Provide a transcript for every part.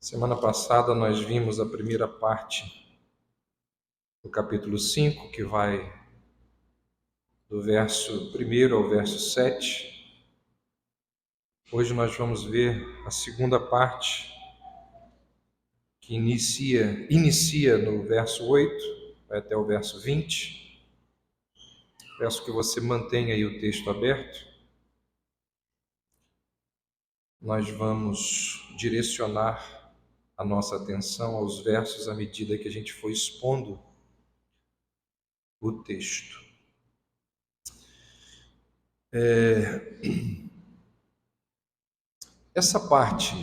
Semana passada nós vimos a primeira parte do capítulo 5, que vai do verso 1 ao verso 7. Hoje nós vamos ver a segunda parte, que inicia no verso 8, vai até o verso 20. Peço que você mantenha aí o texto aberto. Nós vamos direcionar a nossa atenção aos versos à medida que a gente for expondo o texto. Essa parte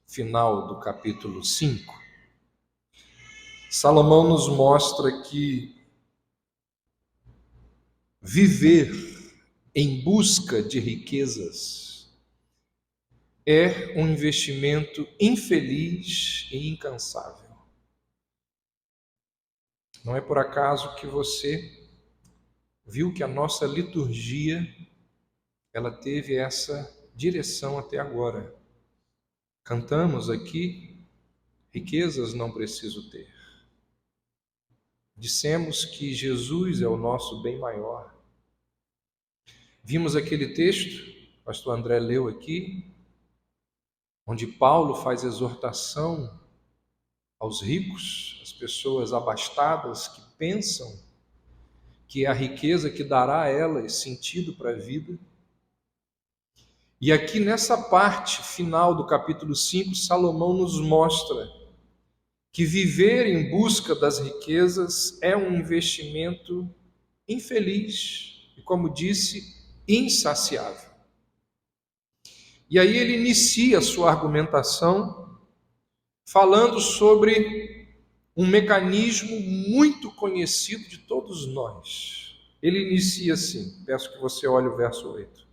final do capítulo 5, Salomão nos mostra que viver em busca de riquezas é um investimento infeliz e incansável. Não é por acaso que você viu que a nossa liturgia ela teve essa direção até agora. Cantamos aqui, riquezas não preciso ter. Dissemos que Jesus é o nosso bem maior. Vimos aquele texto, o pastor André leu aqui, onde Paulo faz exortação aos ricos, às pessoas abastadas que pensam que é a riqueza que dará a elas sentido para a vida. E aqui nessa parte final do capítulo 5, Salomão nos mostra que viver em busca das riquezas é um investimento infeliz e, como disse, insaciável. E aí ele inicia a sua argumentação falando sobre um mecanismo muito conhecido de todos nós. Ele inicia assim, peço que você olhe o verso 8.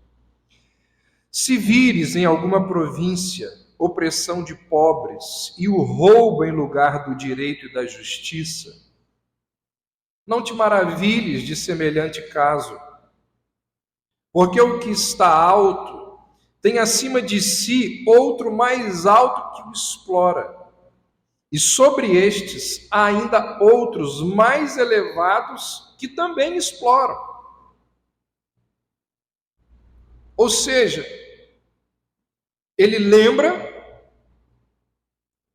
Se vires em alguma província opressão de pobres e o roubo em lugar do direito e da justiça, não te maravilhes de semelhante caso, porque o que está alto tem acima de si outro mais alto que o explora, e sobre estes há ainda outros mais elevados que também exploram. Ou seja, ele lembra,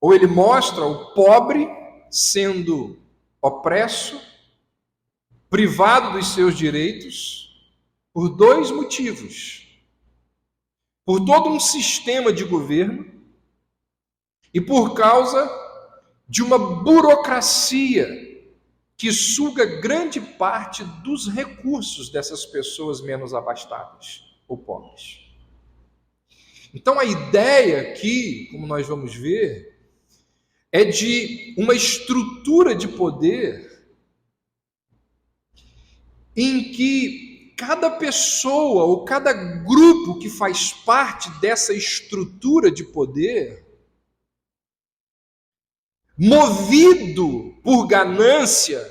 ou ele mostra o pobre sendo opresso, privado dos seus direitos, por dois motivos. Por todo um sistema de governo e por causa de uma burocracia que suga grande parte dos recursos dessas pessoas menos abastadas ou pobres. Então a ideia aqui, como nós vamos ver, é de uma estrutura de poder em que cada pessoa ou cada grupo que faz parte dessa estrutura de poder, movido por ganância,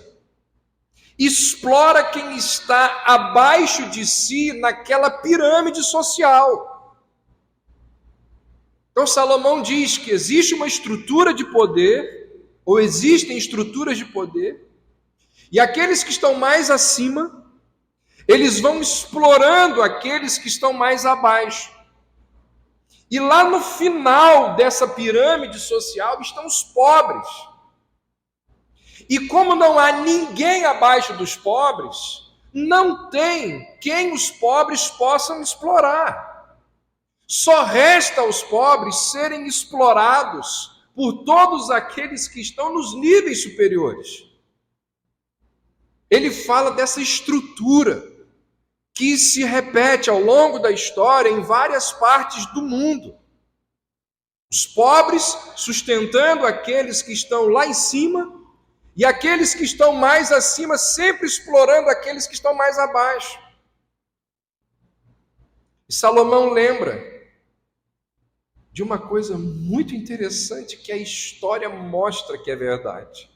explora quem está abaixo de si naquela pirâmide social. Então Salomão diz que existe uma estrutura de poder, ou existem estruturas de poder, e aqueles que estão mais acima, eles vão explorando aqueles que estão mais abaixo. E lá no final dessa pirâmide social estão os pobres. E como não há ninguém abaixo dos pobres, não tem quem os pobres possam explorar. Só resta aos pobres serem explorados por todos aqueles que estão nos níveis superiores. Ele fala dessa estrutura que se repete ao longo da história em várias partes do mundo. Os pobres sustentando aqueles que estão lá em cima, e aqueles que estão mais acima sempre explorando aqueles que estão mais abaixo. E Salomão lembra de uma coisa muito interessante que a história mostra que é verdade.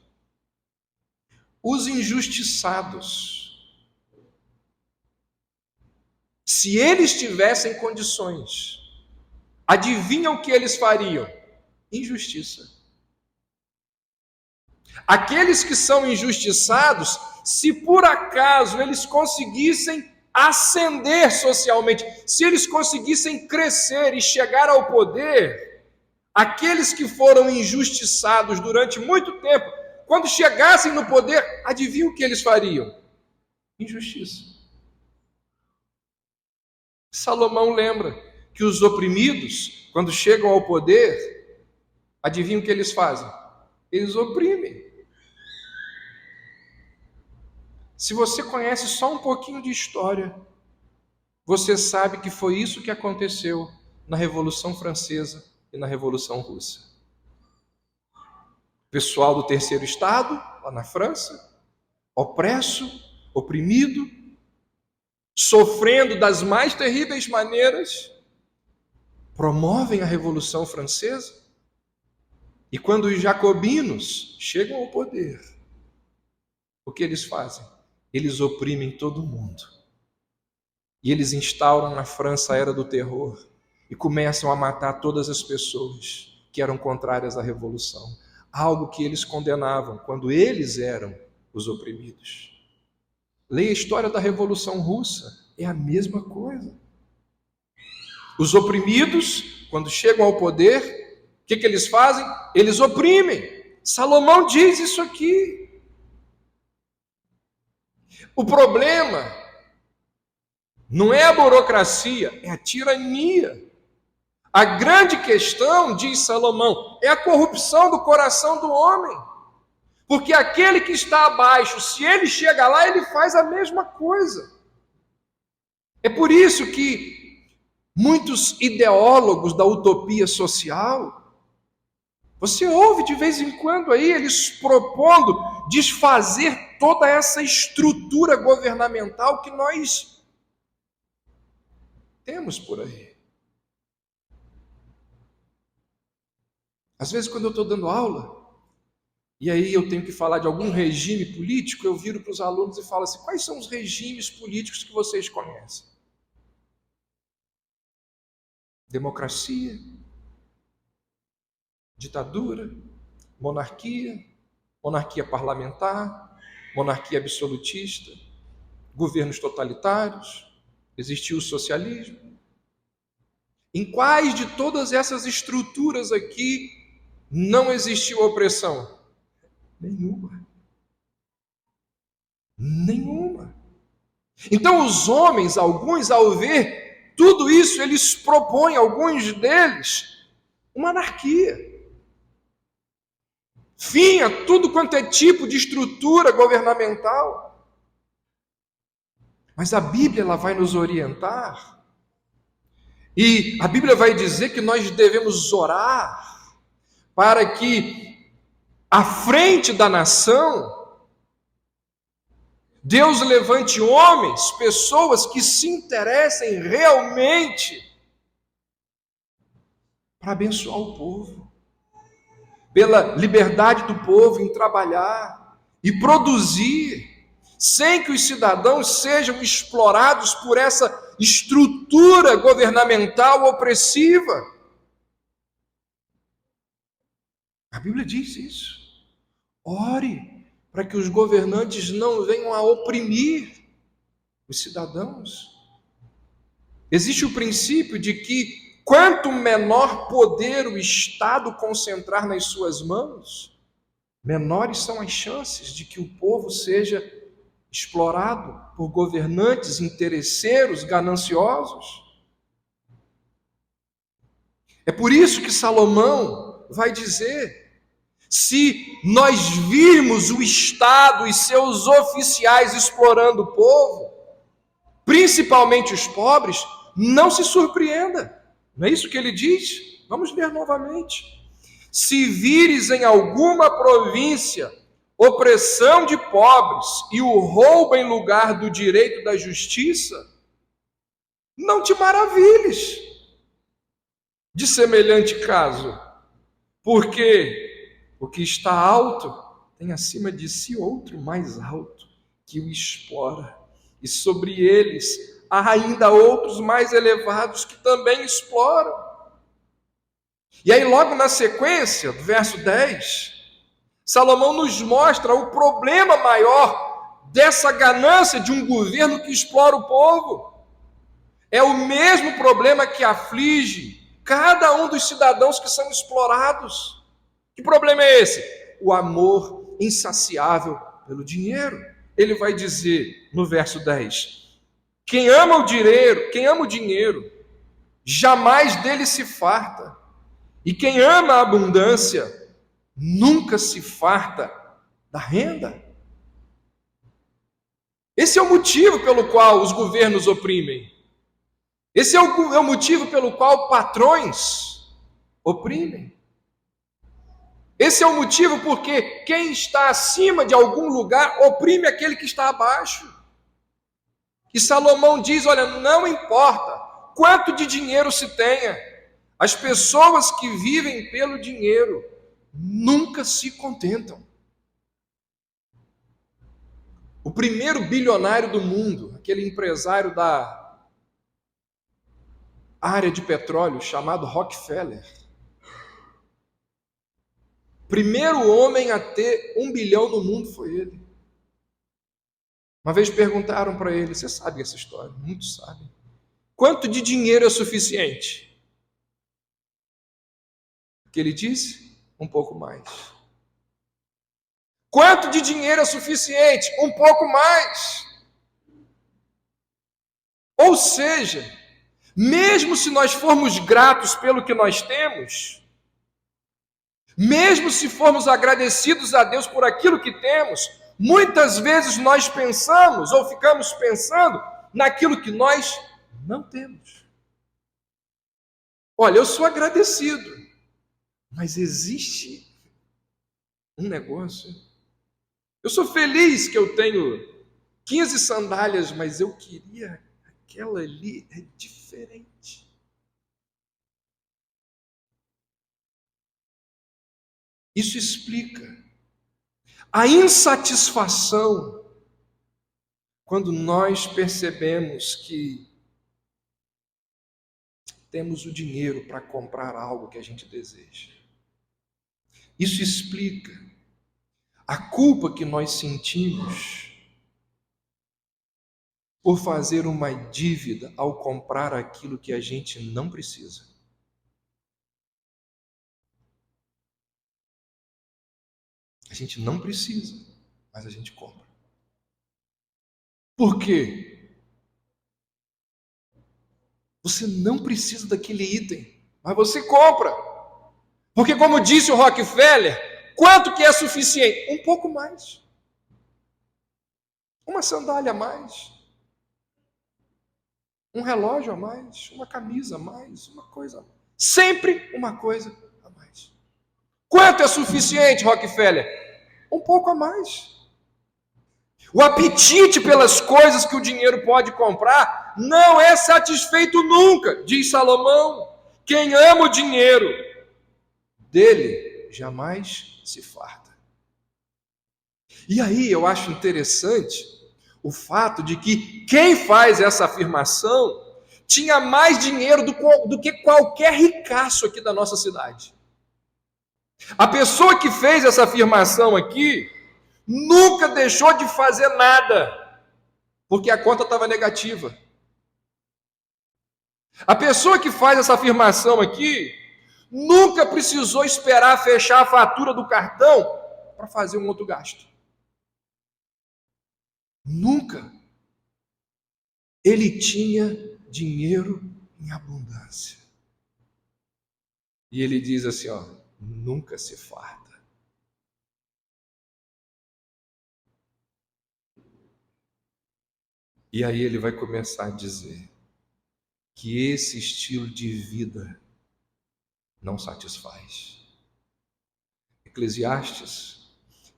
Os injustiçados, se eles tivessem condições, adivinham o que eles fariam? Injustiça. Aqueles que são injustiçados, se por acaso eles conseguissem ascender socialmente, se eles conseguissem crescer e chegar ao poder, aqueles que foram injustiçados durante muito tempo, quando chegassem no poder, adivinha o que eles fariam? Injustiça. Salomão lembra que os oprimidos, quando chegam ao poder, adivinha o que eles fazem? Eles oprimem. Se você conhece só um pouquinho de história, você sabe que foi isso que aconteceu na Revolução Francesa e na Revolução Russa. O pessoal do Terceiro Estado, lá na França, opresso, oprimido, sofrendo das mais terríveis maneiras, promovem a Revolução Francesa. E quando os jacobinos chegam ao poder, o que eles fazem? Eles oprimem todo mundo. E eles instauram na França a era do terror e começam a matar todas as pessoas que eram contrárias à revolução. Algo que eles condenavam quando eles eram os oprimidos. Leia a história da Revolução Russa, é a mesma coisa. Os oprimidos, quando chegam ao poder, o que eles fazem? Eles oprimem. Salomão diz isso aqui. O problema não é a burocracia, é a tirania. A grande questão, diz Salomão, é a corrupção do coração do homem. Porque aquele que está abaixo, se ele chega lá, ele faz a mesma coisa. É por isso que muitos ideólogos da utopia social, você ouve de vez em quando aí eles propondo desfazer toda essa estrutura governamental que nós temos por aí. Às vezes, quando eu estou dando aula, e aí eu tenho que falar de algum regime político, eu viro para os alunos e falo assim: quais são os regimes políticos que vocês conhecem? Democracia, ditadura, monarquia, monarquia parlamentar, monarquia absolutista, governos totalitários, existiu o socialismo. Em quais de todas essas estruturas aqui não existiu opressão? Nenhuma. Nenhuma. Então os homens, alguns, ao ver tudo isso, eles propõem, alguns deles, uma anarquia. Fim a tudo quanto é tipo de estrutura governamental. Mas a Bíblia, ela vai nos orientar. E a Bíblia vai dizer que nós devemos orar para que, à frente da nação, Deus levante homens, pessoas que se interessem realmente para abençoar o povo, pela liberdade do povo em trabalhar e produzir, sem que os cidadãos sejam explorados por essa estrutura governamental opressiva. A Bíblia diz isso. Ore para que os governantes não venham a oprimir os cidadãos. Existe o princípio de que quanto menor poder o Estado concentrar nas suas mãos, menores são as chances de que o povo seja explorado por governantes interesseiros, gananciosos. É por isso que Salomão vai dizer: se nós virmos o Estado e seus oficiais explorando o povo, principalmente os pobres, não se surpreenda. Não é isso que ele diz? Vamos ler novamente. Se vires em alguma província opressão de pobres e o roubo em lugar do direito da justiça, não te maravilhes de semelhante caso, porque o que está alto tem acima de si outro mais alto, que o explora, e sobre eles há ainda outros mais elevados que também exploram. E aí, logo na sequência, do verso 10, Salomão nos mostra o problema maior dessa ganância de um governo que explora o povo. É o mesmo problema que aflige cada um dos cidadãos que são explorados. Que problema é esse? O amor insaciável pelo dinheiro. Ele vai dizer no verso 10: quem ama o dinheiro, jamais dele se farta. E quem ama a abundância, nunca se farta da renda. Esse é o motivo pelo qual os governos oprimem. Esse é o motivo pelo qual patrões oprimem. Esse é o motivo porque quem está acima de algum lugar oprime aquele que está abaixo. E Salomão diz, olha, não importa quanto de dinheiro se tenha, as pessoas que vivem pelo dinheiro nunca se contentam. O primeiro bilionário do mundo, aquele empresário da área de petróleo chamado Rockefeller, primeiro homem a ter 1 bilhão no mundo foi ele. Uma vez perguntaram para ele, você sabe essa história? Muitos sabem. Quanto de dinheiro é suficiente? O que ele disse? Um pouco mais. Quanto de dinheiro é suficiente? Um pouco mais. Ou seja, mesmo se nós formos gratos pelo que nós temos, mesmo se formos agradecidos a Deus por aquilo que temos, muitas vezes nós pensamos ou ficamos pensando naquilo que nós não temos. Olha, eu sou agradecido, mas existe um negócio. Eu sou feliz que eu tenho 15 sandálias, mas eu queria aquela ali é diferente. Isso explica a insatisfação quando nós percebemos que temos o dinheiro para comprar algo que a gente deseja. Isso explica a culpa que nós sentimos por fazer uma dívida ao comprar aquilo que a gente não precisa. A gente não precisa, mas a gente compra. Por quê? Você não precisa daquele item, mas você compra. Porque como disse o Rockefeller, quanto que é suficiente? Um pouco mais. Uma sandália a mais. Um relógio a mais, uma camisa a mais, uma coisa a mais. Sempre uma coisa a mais. Quanto é suficiente, Rockefeller? Um pouco a mais. O apetite pelas coisas que o dinheiro pode comprar não é satisfeito nunca, diz Salomão. Quem ama o dinheiro, dele jamais se farta. E aí eu acho interessante o fato de que quem faz essa afirmação tinha mais dinheiro do que qualquer ricaço aqui da nossa cidade. A pessoa que fez essa afirmação aqui nunca deixou de fazer nada, porque a conta estava negativa. A pessoa que faz essa afirmação aqui nunca precisou esperar fechar a fatura do cartão para fazer um outro gasto. Nunca. Ele tinha dinheiro em abundância. E ele diz assim, ó, nunca se farta. E aí ele vai começar a dizer que esse estilo de vida não satisfaz. Eclesiastes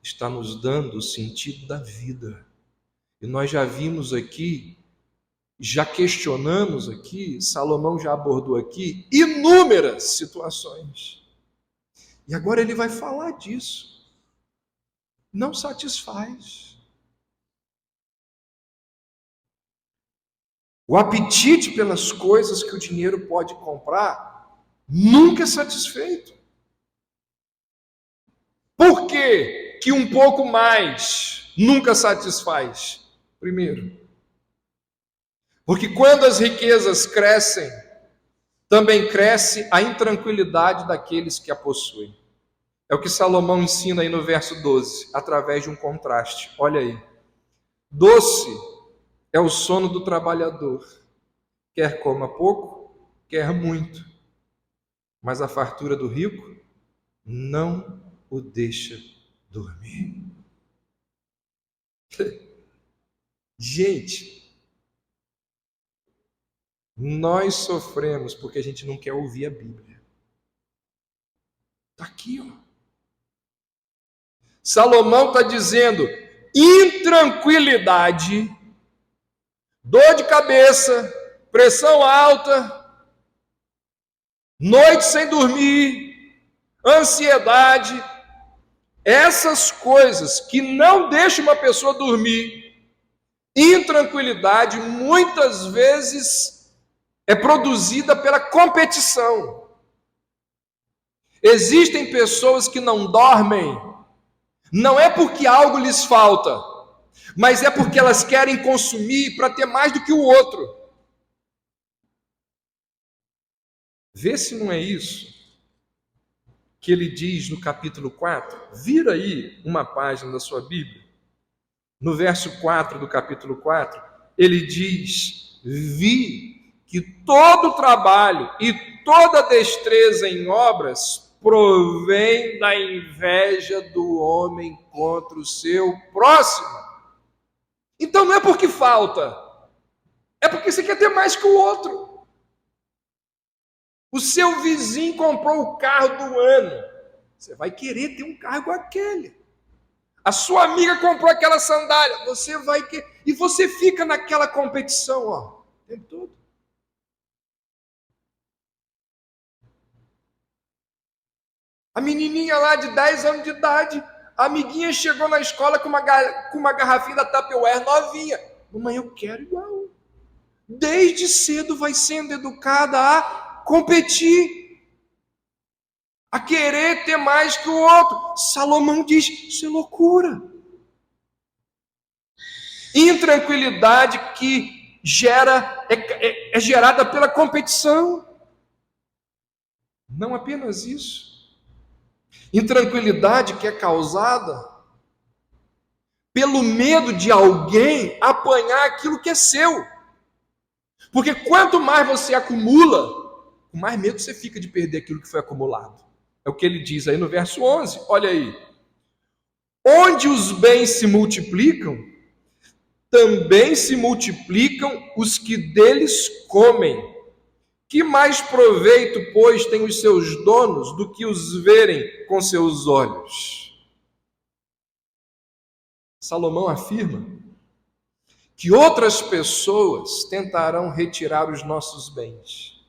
está nos dando o sentido da vida. E nós já vimos aqui, já questionamos aqui, Salomão já abordou aqui inúmeras situações. E agora ele vai falar disso. Não satisfaz. O apetite pelas coisas que o dinheiro pode comprar nunca é satisfeito. Por que um pouco mais nunca satisfaz? Primeiro, porque quando as riquezas crescem, também cresce a intranquilidade daqueles que a possuem. É o que Salomão ensina aí no verso 12, através de um contraste. Olha aí. Doce é o sono do trabalhador, quer coma pouco, quer muito, mas a fartura do rico não o deixa dormir. Gente, nós sofremos porque a gente não quer ouvir a Bíblia. Está aqui, ó. Salomão está dizendo: intranquilidade, dor de cabeça, pressão alta, noite sem dormir, ansiedade, essas coisas que não deixam uma pessoa dormir, intranquilidade, muitas vezes é produzida pela competição. Existem pessoas que não dormem, não é porque algo lhes falta, mas é porque elas querem consumir para ter mais do que o outro. Vê se não é isso que ele diz no capítulo 4. Vira aí uma página da sua Bíblia. No verso 4 do capítulo 4, ele diz: vi que todo trabalho e toda destreza em obras provém da inveja do homem contra o seu próximo. Então não é porque falta, é porque você quer ter mais que o outro. O seu vizinho comprou o carro do ano, você vai querer ter um carro igual aquele. A sua amiga comprou aquela sandália, você vai querer. E você fica naquela competição, ó, o tempo todo. A menininha lá de 10 anos de idade, a amiguinha chegou na escola com uma garrafinha da Tupperware novinha. Mamãe, eu quero igual. Desde cedo vai sendo educada a competir, a querer ter mais que o outro. Salomão diz, isso é loucura. Intranquilidade que é gerada pela competição. Não apenas isso. Intranquilidade que é causada pelo medo de alguém apanhar aquilo que é seu. Porque quanto mais você acumula, com mais medo você fica de perder aquilo que foi acumulado. É o que ele diz aí no verso 11. Olha aí. Onde os bens se multiplicam, também se multiplicam os que deles comem. Que mais proveito, pois, têm os seus donos do que os verem com seus olhos? Salomão afirma que outras pessoas tentarão retirar os nossos bens.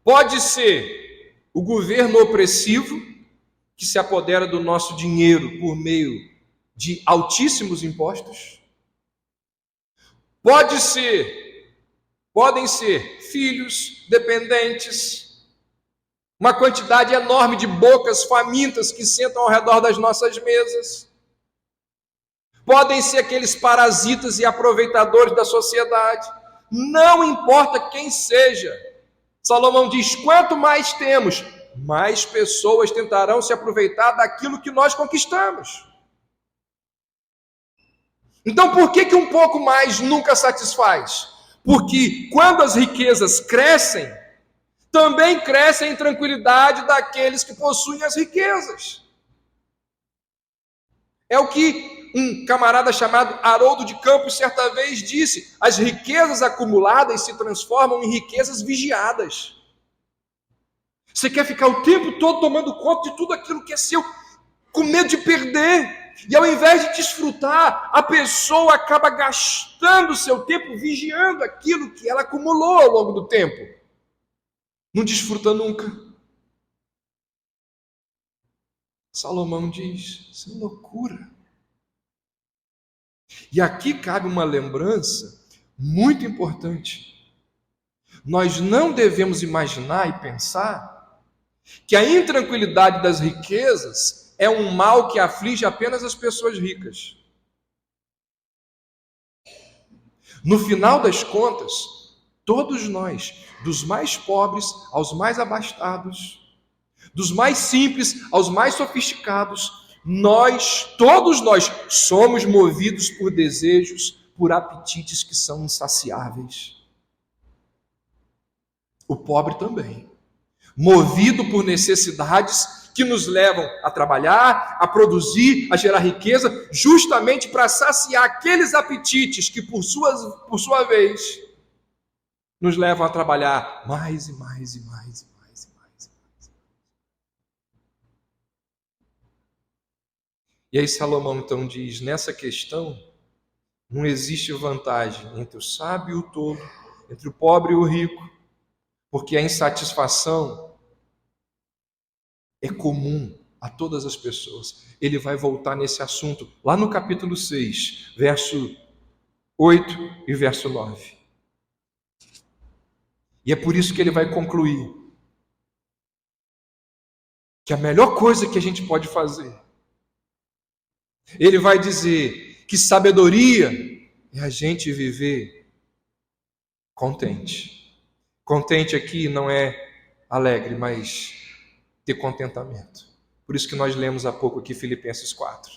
Pode ser o governo opressivo, que se apodera do nosso dinheiro por meio de altíssimos impostos. Podem ser filhos dependentes, uma quantidade enorme de bocas famintas que sentam ao redor das nossas mesas. Podem ser aqueles parasitas e aproveitadores da sociedade. Não importa quem seja. Salomão diz, quanto mais temos, mais pessoas tentarão se aproveitar daquilo que nós conquistamos. Então por que um pouco mais nunca satisfaz? Porque quando as riquezas crescem, também cresce a intranquilidade daqueles que possuem as riquezas. É o que um camarada chamado Haroldo de Campos certa vez disse: as riquezas acumuladas se transformam em riquezas vigiadas. Você quer ficar o tempo todo tomando conta de tudo aquilo que é seu, com medo de perder. E ao invés de desfrutar, a pessoa acaba gastando o seu tempo vigiando aquilo que ela acumulou ao longo do tempo. Não desfruta nunca. Salomão diz, isso é loucura. E aqui cabe uma lembrança muito importante. Nós não devemos imaginar e pensar que a intranquilidade das riquezas é um mal que aflige apenas as pessoas ricas. No final das contas, todos nós, dos mais pobres aos mais abastados, dos mais simples aos mais sofisticados, todos nós, somos movidos por desejos, por apetites que são insaciáveis. O pobre também, movido por necessidades que nos levam a trabalhar, a produzir, a gerar riqueza, justamente para saciar aqueles apetites que, por sua vez, nos levam a trabalhar mais e mais e mais e mais e mais e mais. E aí Salomão então diz, nessa questão, não existe vantagem entre o sábio e o tolo, entre o pobre e o rico, porque a insatisfação é comum a todas as pessoas. Ele vai voltar nesse assunto lá no capítulo 6, verso 8 e verso 9. E é por isso que ele vai concluir que a melhor coisa que a gente pode fazer, ele vai dizer que sabedoria é a gente viver contente. Contente aqui não é alegre, mas ter contentamento. Por isso que nós lemos há pouco aqui Filipenses 4.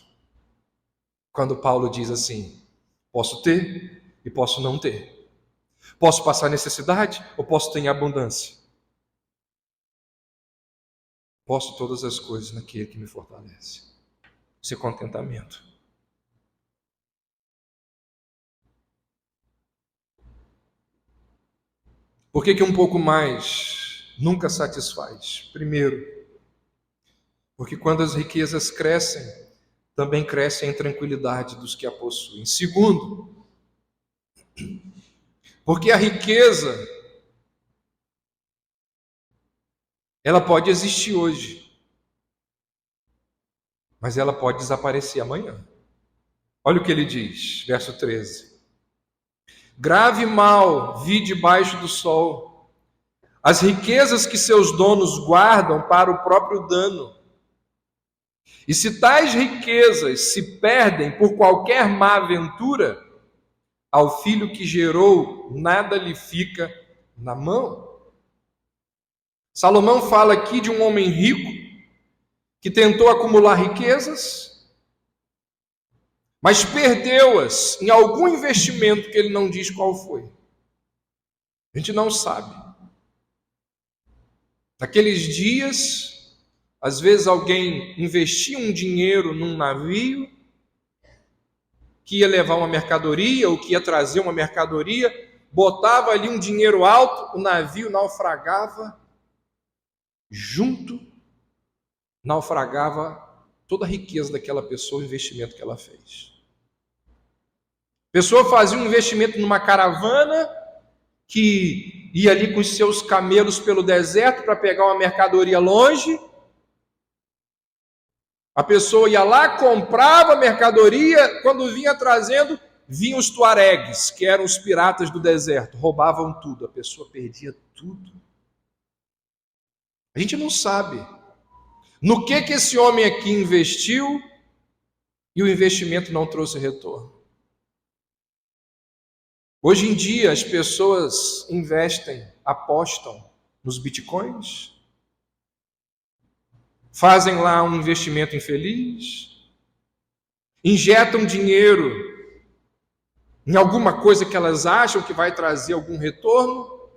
Quando Paulo diz assim, posso ter e posso não ter. Posso passar necessidade ou posso ter em abundância. Posso todas as coisas naquele que me fortalece. Isso é contentamento. Por que um pouco mais nunca satisfaz? Primeiro, porque quando as riquezas crescem, também cresce a intranquilidade dos que a possuem. Segundo, porque a riqueza, ela pode existir hoje, mas ela pode desaparecer amanhã. Olha o que ele diz, verso 13. Grave mal vi debaixo do sol, as riquezas que seus donos guardam para o próprio dano. E se tais riquezas se perdem por qualquer má aventura, ao filho que gerou nada lhe fica na mão. Salomão fala aqui de um homem rico que tentou acumular riquezas, mas perdeu-as em algum investimento que ele não diz qual foi. A gente não sabe. Naqueles dias, às vezes alguém investia um dinheiro num navio que ia levar uma mercadoria ou que ia trazer uma mercadoria, botava ali um dinheiro alto, o navio naufragava, junto naufragava toda a riqueza daquela pessoa, o investimento que ela fez. A pessoa fazia um investimento numa caravana que ia ali com os seus camelos pelo deserto para pegar uma mercadoria longe. A pessoa ia lá, comprava a mercadoria, quando vinha trazendo, vinham os tuaregues, que eram os piratas do deserto, roubavam tudo, a pessoa perdia tudo. A gente não sabe no que esse homem aqui investiu e o investimento não trouxe retorno. Hoje em dia as pessoas investem, apostam nos bitcoins, fazem lá um investimento infeliz, injetam dinheiro em alguma coisa que elas acham que vai trazer algum retorno,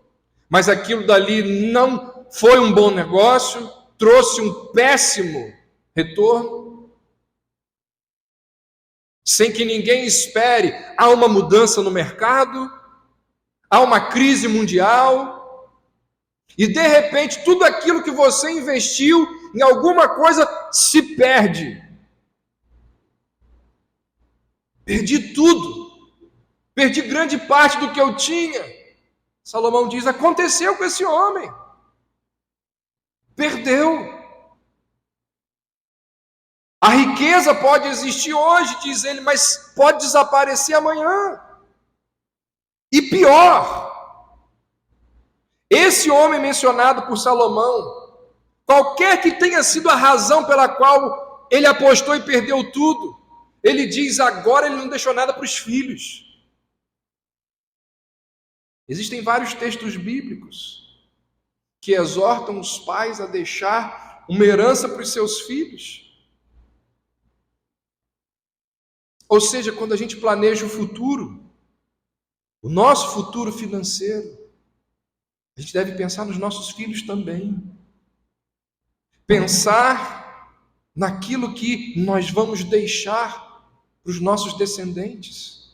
mas aquilo dali não foi um bom negócio, trouxe um péssimo retorno. Sem que ninguém espere, há uma mudança no mercado, há uma crise mundial, e de repente tudo aquilo que você investiu em alguma coisa se perde. Perdi tudo, perdi grande parte do que eu tinha. Salomão diz, aconteceu com esse homem, perdeu. A riqueza pode existir hoje, diz ele, mas pode desaparecer amanhã. E pior, Esse homem mencionado por Salomão, qualquer que tenha sido a razão pela qual ele apostou e perdeu tudo, ele diz agora ele não deixou nada para os filhos. Existem vários textos bíblicos que exortam os pais a deixar uma herança para os seus filhos. Ou seja, quando a gente planeja o futuro, o nosso futuro financeiro, a gente deve pensar nos nossos filhos também. Pensar naquilo que nós vamos deixar para os nossos descendentes.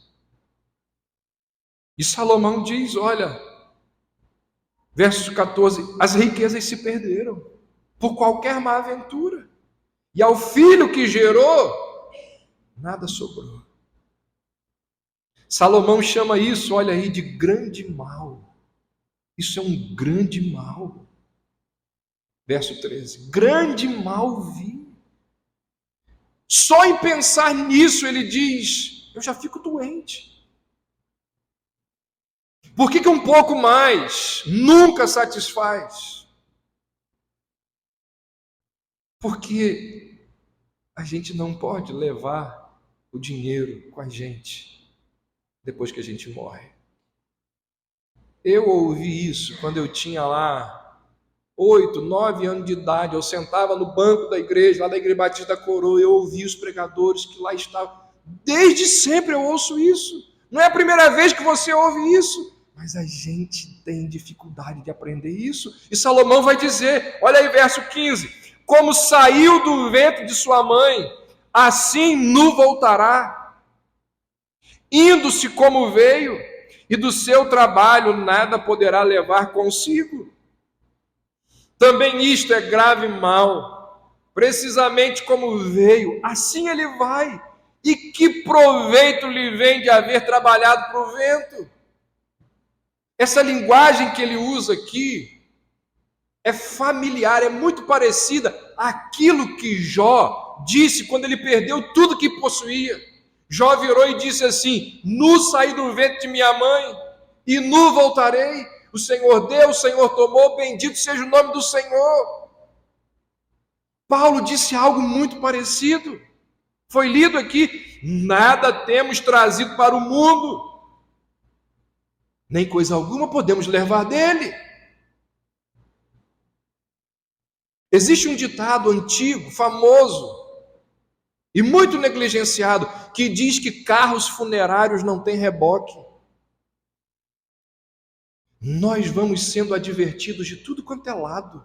E Salomão diz, olha, verso 14, as riquezas se perderam por qualquer má aventura, e ao filho que gerou, nada sobrou. Salomão chama isso, olha aí, de grande mal. Isso é um grande mal. Verso 13, grande mal vi. Só em pensar nisso ele diz, eu já fico doente. Por que um pouco mais nunca satisfaz? Porque a gente não pode levar o dinheiro com a gente depois que a gente morre. Eu ouvi isso quando eu tinha lá 8, 9 anos de idade. Eu sentava no banco da igreja, lá da Igreja Batista da Coroa, e eu ouvia os pregadores que lá estavam. Desde sempre eu ouço isso. Não é a primeira vez que você ouve isso. Mas a gente tem dificuldade de aprender isso. E Salomão vai dizer, olha aí verso 15, como saiu do ventre de sua mãe, assim nu voltará, indo-se como veio, e do seu trabalho nada poderá levar consigo. Também isto é grave mal, precisamente como veio, assim ele vai. E que proveito lhe vem de haver trabalhado para o vento? Essa linguagem que ele usa aqui é familiar, é muito parecida àquilo que Jó disse quando ele perdeu tudo que possuía. Jó virou e disse assim, nu saí do ventre de minha mãe, e nu voltarei. O Senhor deu, o Senhor tomou, bendito seja o nome do Senhor. Paulo disse algo muito parecido. Foi lido aqui, nada temos trazido para o mundo, nem coisa alguma podemos levar dele. Existe um ditado antigo, famoso, e muito negligenciado, que diz que carros funerários não têm reboque. Nós vamos sendo advertidos de tudo quanto é lado,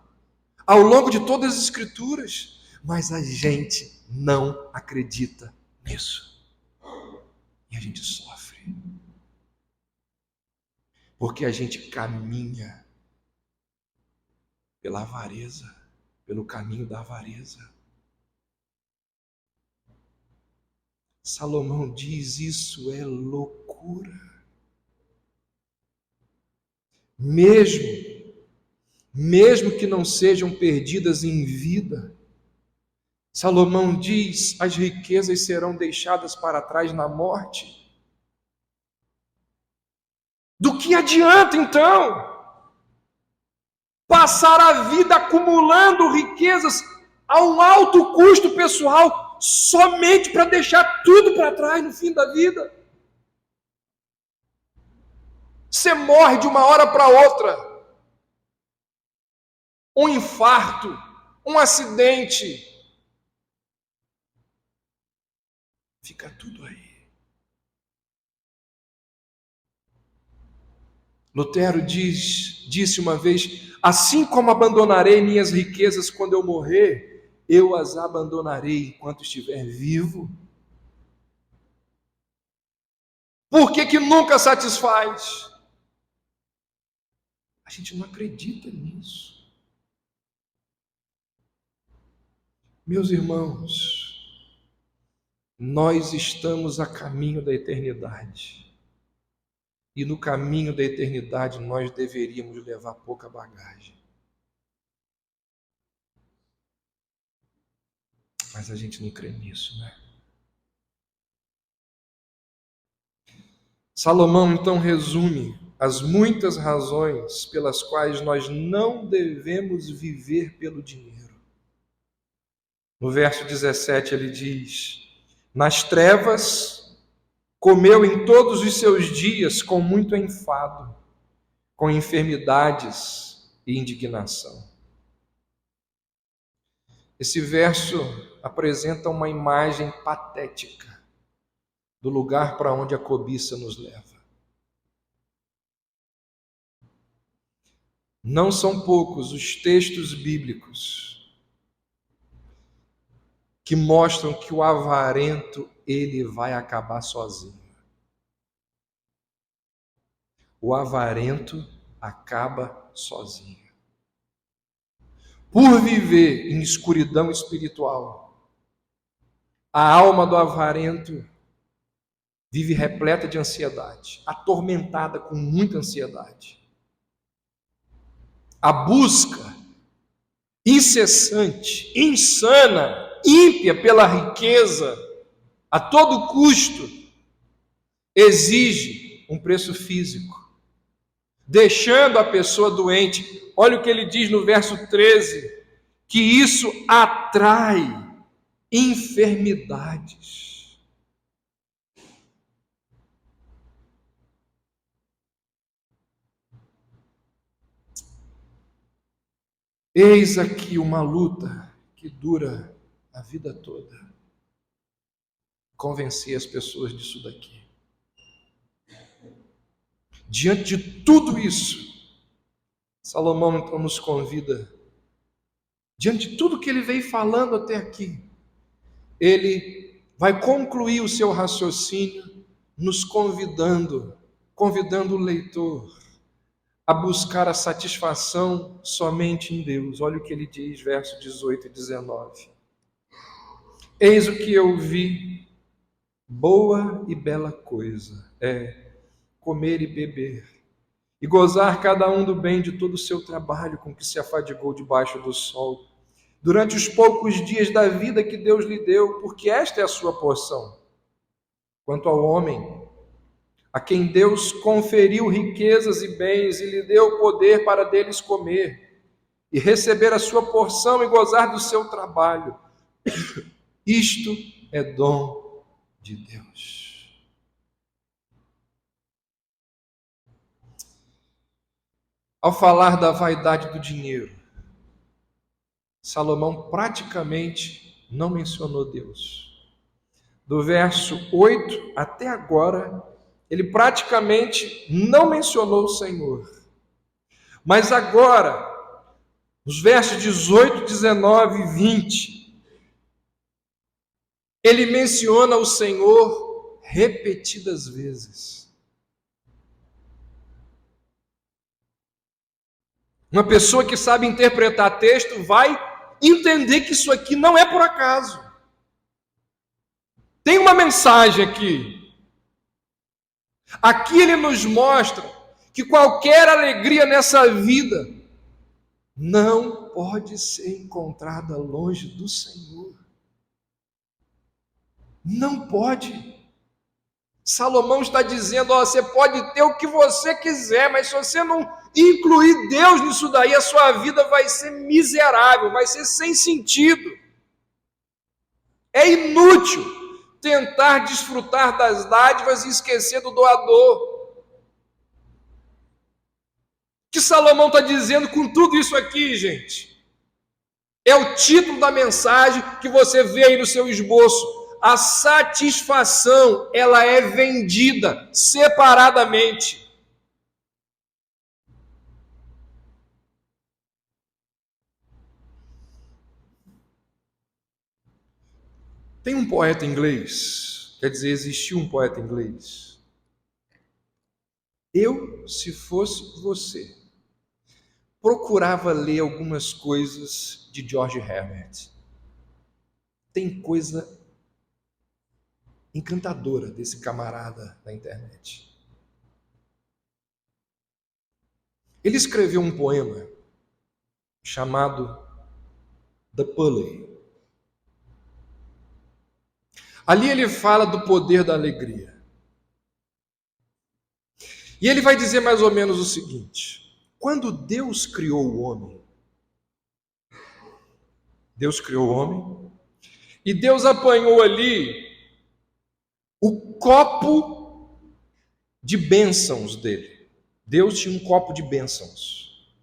ao longo de todas as escrituras, mas a gente não acredita nisso. E a gente sofre. Porque a gente caminha pela avareza, pelo caminho da avareza. Salomão diz, isso é loucura. Mesmo que não sejam perdidas em vida, Salomão diz, as riquezas serão deixadas para trás na morte. Do que adianta, então, passar a vida acumulando riquezas a um alto custo pessoal, somente para deixar tudo para trás no fim da vida? Você morre de uma hora para outra. Um infarto, um acidente. Fica tudo aí. Lutero disse uma vez, assim como abandonarei minhas riquezas quando eu morrer, eu as abandonarei enquanto estiver vivo. Por que nunca satisfaz? A gente não acredita nisso. Meus irmãos, nós estamos a caminho da eternidade. E no caminho da eternidade nós deveríamos levar pouca bagagem. Mas a gente não crê nisso, né? Salomão então resume as muitas razões pelas quais nós não devemos viver pelo dinheiro. No verso 17 ele diz: nas trevas comeu em todos os seus dias com muito enfado, com enfermidades e indignação. Esse verso apresenta uma imagem patética do lugar para onde a cobiça nos leva. Não são poucos os textos bíblicos que mostram que o avarento, ele vai acabar sozinho. O avarento acaba sozinho. Por viver em escuridão espiritual, a alma do avarento vive repleta de ansiedade, atormentada com muita ansiedade. A busca incessante, insana, ímpia pela riqueza, a todo custo, exige um preço físico, deixando a pessoa doente. Olha o que ele diz no verso 13, que isso atrai enfermidades. Eis aqui uma luta que dura a vida toda. Convencer as pessoas disso daqui. Diante de tudo isso, Salomão então nos convida, diante de tudo que ele veio falando até aqui, ele vai concluir o seu raciocínio nos convidando o leitor a buscar a satisfação somente em Deus. Olha o que ele diz, versos 18 e 19. Eis o que eu vi, boa e bela coisa é comer e beber, e gozar cada um do bem de todo o seu trabalho com que se afadigou debaixo do sol, durante os poucos dias da vida que Deus lhe deu, porque esta é a sua porção. Quanto ao homem, a quem Deus conferiu riquezas e bens e lhe deu poder para deles comer, e receber a sua porção e gozar do seu trabalho, isto é dom de Deus. Ao falar da vaidade do dinheiro, Salomão praticamente não mencionou Deus. Do verso 8 até agora, ele praticamente não mencionou o Senhor. Mas agora, nos versos 18, 19 e 20, ele menciona o Senhor repetidas vezes. Uma pessoa que sabe interpretar texto vai entender que isso aqui não é por acaso. Tem uma mensagem aqui. Aqui ele nos mostra que qualquer alegria nessa vida não pode ser encontrada longe do Senhor. Não pode. Salomão está dizendo, você pode ter o que você quiser, mas se você não incluir Deus nisso daí, a sua vida vai ser miserável, vai ser sem sentido. É inútil tentar desfrutar das dádivas e esquecer do doador. O que Salomão está dizendo com tudo isso aqui, gente? É o título da mensagem que você vê aí no seu esboço. A satisfação, ela é vendida separadamente. Tem um poeta inglês, quer dizer, existiu um poeta inglês. Eu, se fosse você, procurava ler algumas coisas de George Herbert. Tem coisa encantadora desse camarada na internet. Ele escreveu um poema chamado The Pulley. Ali ele fala do poder da alegria. E ele vai dizer mais ou menos o seguinte: quando Deus criou o homem, Deus criou o homem, e Deus apanhou ali o copo de bênçãos dele. Deus tinha um copo de bênçãos.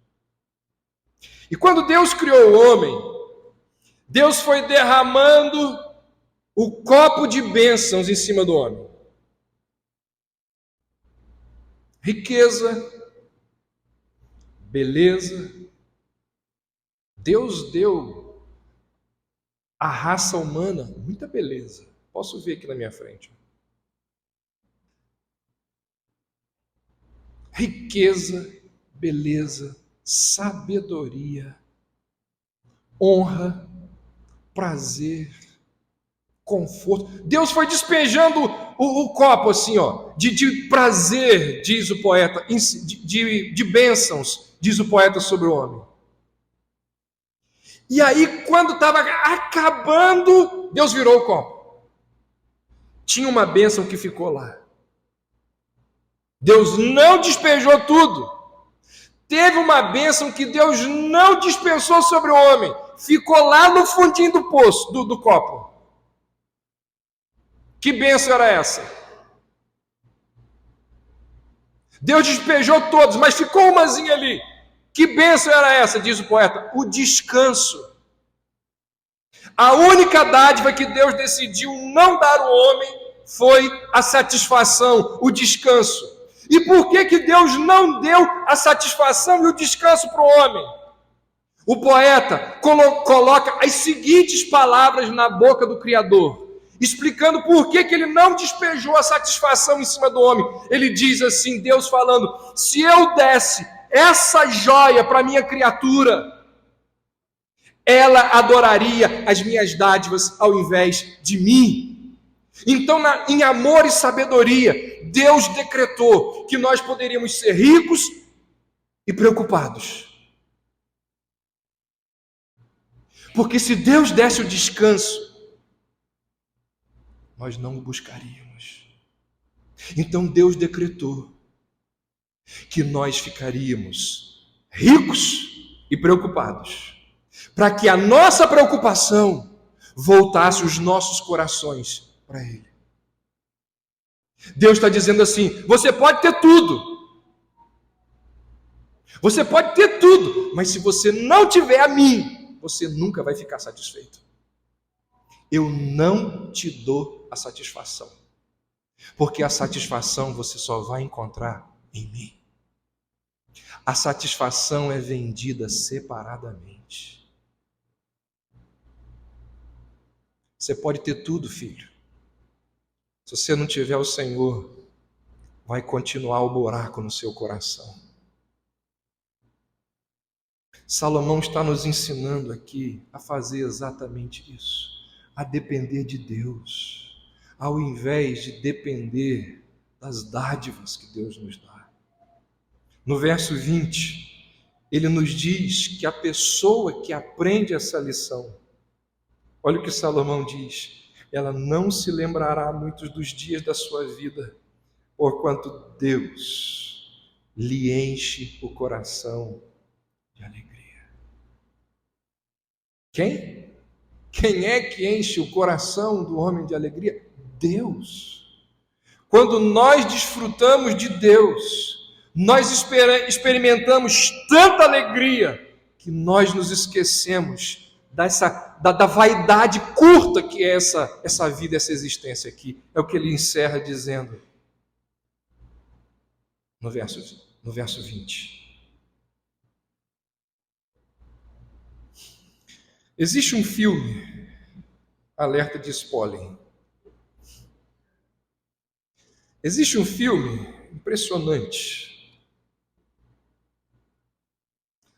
E quando Deus criou o homem, Deus foi derramando o copo de bênçãos em cima do homem. Riqueza, beleza. Deus deu à raça humana muita beleza. Posso ver aqui na minha frente. Riqueza, beleza, sabedoria, honra, prazer, conforto. Deus foi despejando o copo assim, ó, de prazer, diz o poeta, de bênçãos, diz o poeta sobre o homem. E aí, quando estava acabando, Deus virou o copo. Tinha uma bênção que ficou lá. Deus não despejou tudo. Teve uma bênção que Deus não dispensou sobre o homem. Ficou lá no fundinho do poço, do copo. Que bênção era essa? Deus despejou todos, mas ficou umazinha ali. Que bênção era essa, diz o poeta? O descanso. A única dádiva que Deus decidiu não dar ao homem foi a satisfação, o descanso. E por que Deus não deu a satisfação e o descanso para o homem? O poeta coloca as seguintes palavras na boca do Criador, explicando por que ele não despejou a satisfação em cima do homem. Ele diz assim, Deus falando: se eu desse essa joia para minha criatura, ela adoraria as minhas dádivas ao invés de mim. Então, em amor e sabedoria, Deus decretou que nós poderíamos ser ricos e preocupados. Porque se Deus desse o descanso, nós não o buscaríamos. Então Deus decretou que nós ficaríamos ricos e preocupados, para que a nossa preocupação voltasse os nossos corações para Ele. Deus está dizendo assim: você pode ter tudo, você pode ter tudo, mas se você não tiver a mim, você nunca vai ficar satisfeito. Eu não te dou a satisfação, porque a satisfação você só vai encontrar em mim. A satisfação é vendida separadamente. Você pode ter tudo, filho. Se você não tiver o Senhor, vai continuar o buraco no seu coração. Salomão está nos ensinando aqui a fazer exatamente isso, a depender de Deus, ao invés de depender das dádivas que Deus nos dá. No verso 20, ele nos diz que a pessoa que aprende essa lição, olha o que Salomão diz: ela não se lembrará muitos dos dias da sua vida, porquanto Deus lhe enche o coração de alegria. Quem? Quem é que enche o coração do homem de alegria? Deus. Quando nós desfrutamos de Deus, nós experimentamos tanta alegria que nós nos esquecemos da vaidade curta que é essa vida, essa existência aqui. É o que ele encerra dizendo no verso 20. Existe um filme, alerta de spoiler. Existe um filme impressionante,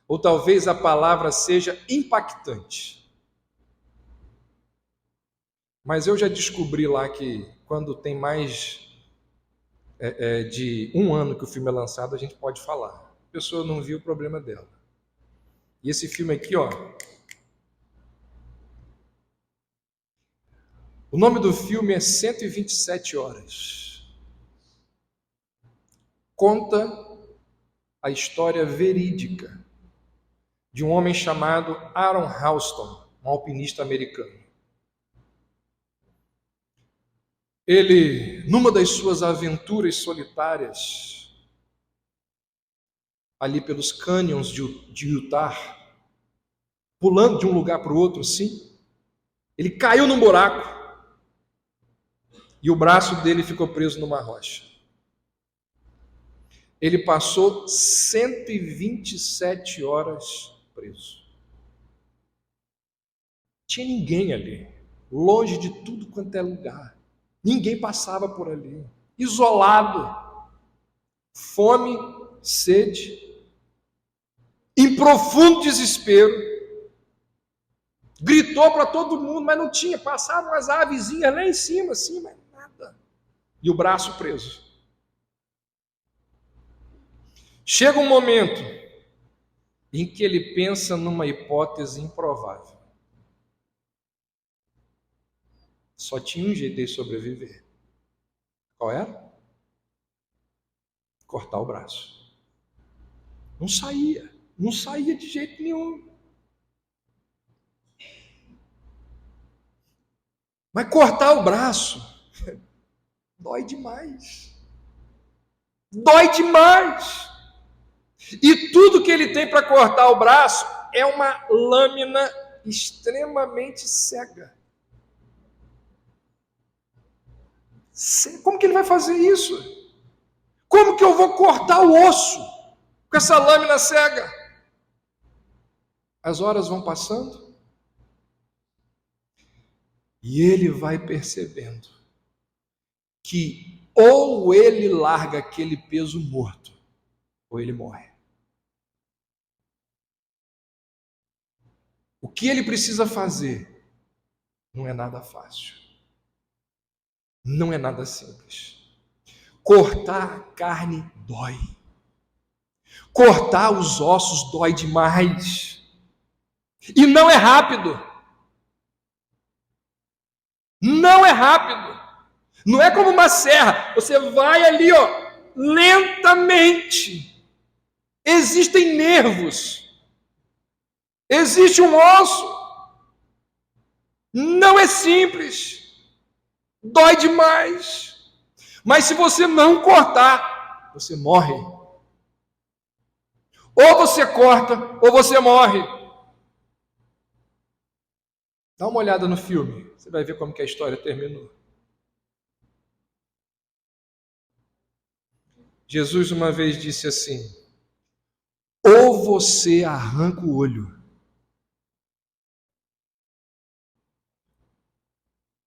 ou talvez a palavra seja impactante. Mas eu já descobri lá que quando tem mais de um ano que o filme é lançado, a gente pode falar. A pessoa não viu, o problema dela. E esse filme aqui, ó, o nome do filme é 127 Horas. conta a história verídica de um homem chamado Aaron Ralston, um alpinista americano. Ele, numa das suas aventuras solitárias, ali pelos cânions de Utah, pulando de um lugar para o outro assim, ele caiu num buraco e o braço dele ficou preso numa rocha. Ele passou 127 horas preso. Não tinha ninguém ali, longe de tudo quanto é lugar. Ninguém passava por ali. Isolado, fome, sede, em profundo desespero. Gritou para todo mundo, mas não tinha. Passavam as avezinhas lá em cima, assim, mas nada. E o braço preso. Chega um momento em que ele pensa numa hipótese improvável. Só tinha um jeito de sobreviver. Qual era? Cortar o braço. Não saía de jeito nenhum. Mas cortar o braço dói demais. Dói demais. E tudo que ele tem para cortar o braço é uma lâmina extremamente cega. Como que ele vai fazer isso? Como que eu vou cortar o osso com essa lâmina cega? As horas vão passando e ele vai percebendo que ou ele larga aquele peso morto ou ele morre. O que ele precisa fazer não é nada fácil. Não é nada simples. Cortar a carne dói. Cortar os ossos dói demais. E não é rápido. Não é rápido. Não é como uma serra. Você vai ali, lentamente. Existem nervos. Existe um osso. Não é simples. Dói demais. Mas se você não cortar, você morre. Ou você corta, ou você morre. Dá uma olhada no filme. Você vai ver como que a história terminou. Jesus uma vez disse assim: ou você arranca o olho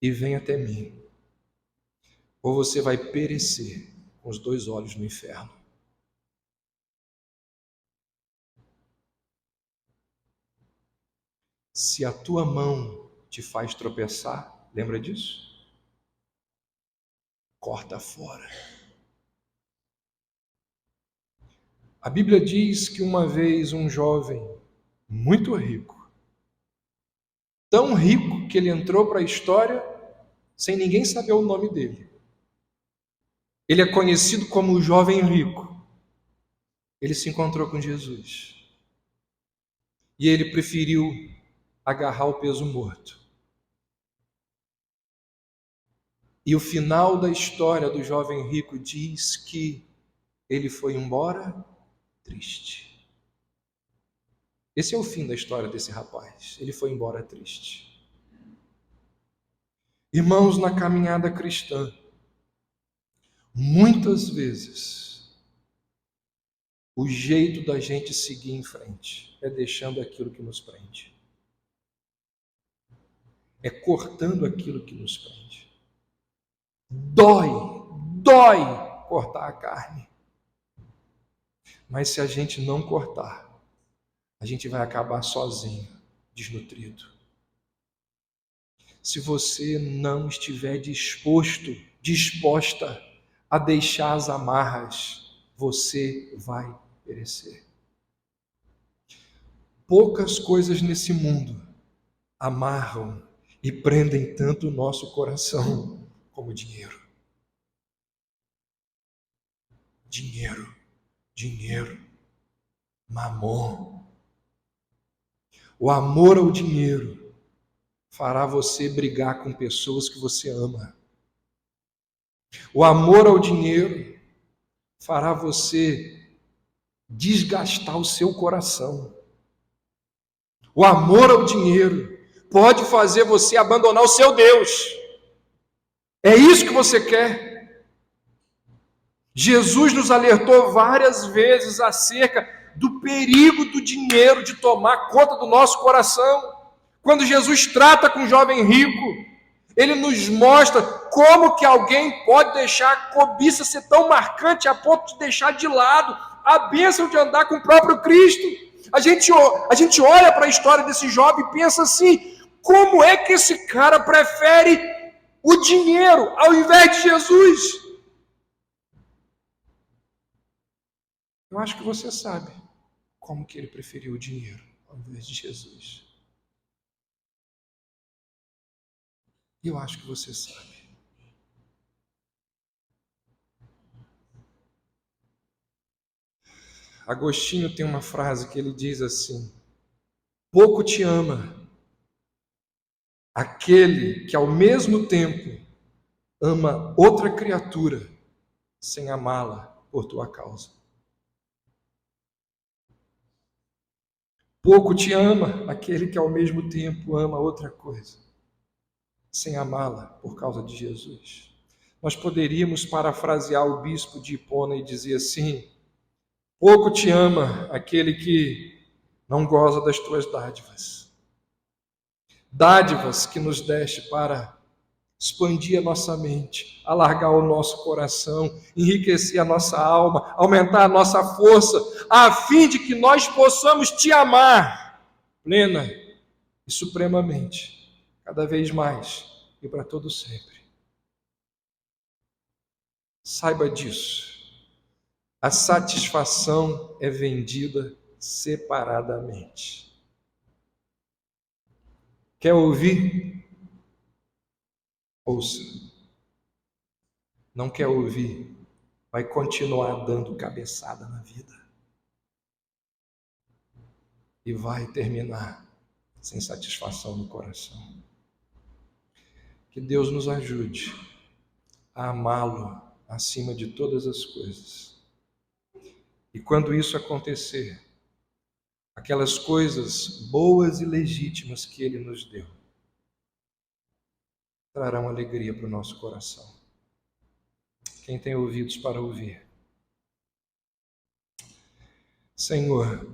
e vem até mim, ou você vai perecer com os 2 olhos no inferno. Se a tua mão te faz tropeçar, lembra disso? Corta fora. A Bíblia diz que uma vez um jovem muito rico, tão rico que ele entrou para a história sem ninguém saber o nome dele. Ele é conhecido como o jovem rico. Ele se encontrou com Jesus. E ele preferiu agarrar o peso morto. E o final da história do jovem rico diz que ele foi embora triste. Esse é o fim da história desse rapaz. Ele foi embora triste. Irmãos, na caminhada cristã, muitas vezes, o jeito da gente seguir em frente é deixando aquilo que nos prende. É cortando aquilo que nos prende. Dói cortar a carne. Mas se a gente não cortar, a gente vai acabar sozinho, desnutrido. Se você não estiver disposta a deixar as amarras, você vai perecer. Poucas coisas nesse mundo amarram e prendem tanto o nosso coração como o dinheiro. Dinheiro, dinheiro, mamon. O amor ao dinheiro fará você brigar com pessoas que você ama. O amor ao dinheiro fará você desgastar o seu coração. O amor ao dinheiro pode fazer você abandonar o seu Deus. É isso que você quer? Jesus nos alertou várias vezes acerca do perigo do dinheiro de tomar conta do nosso coração. Quando Jesus trata com o jovem rico, ele nos mostra como que alguém pode deixar a cobiça ser tão marcante a ponto de deixar de lado a bênção de andar com o próprio Cristo. A gente olha para a história desse jovem e pensa assim, como é que esse cara prefere o dinheiro ao invés de Jesus? Eu acho que você sabe como que ele preferiu o dinheiro ao invés de Jesus. E eu acho que você sabe. Agostinho tem uma frase que ele diz assim: pouco te ama aquele que ao mesmo tempo ama outra criatura sem amá-la por tua causa. Pouco te ama aquele que ao mesmo tempo ama outra coisa sem amá-la por causa de Jesus. Nós poderíamos parafrasear o bispo de Hipona e dizer assim: pouco te ama aquele que não goza das tuas dádivas. Dádivas que nos deste para expandir a nossa mente, alargar o nosso coração, enriquecer a nossa alma, aumentar a nossa força, a fim de que nós possamos te amar plena e supremamente, cada vez mais e para todo sempre. Saiba disso. A satisfação é vendida separadamente. Quer ouvir? Ouça. Não quer ouvir? Vai continuar dando cabeçada na vida. E vai terminar sem satisfação no coração. Que Deus nos ajude a amá-lo acima de todas as coisas. E quando isso acontecer, aquelas coisas boas e legítimas que Ele nos deu trarão alegria para o nosso coração. Quem tem ouvidos para ouvir? Senhor,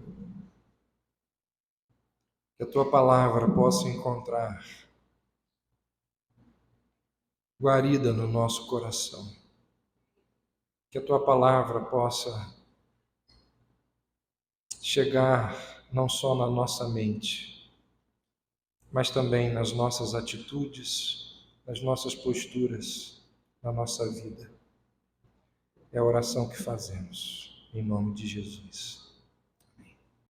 que a Tua palavra possa encontrar guarida no nosso coração. Que a Tua palavra possa chegar não só na nossa mente, mas também nas nossas atitudes, nas nossas posturas, na nossa vida. É a oração que fazemos, em nome de Jesus.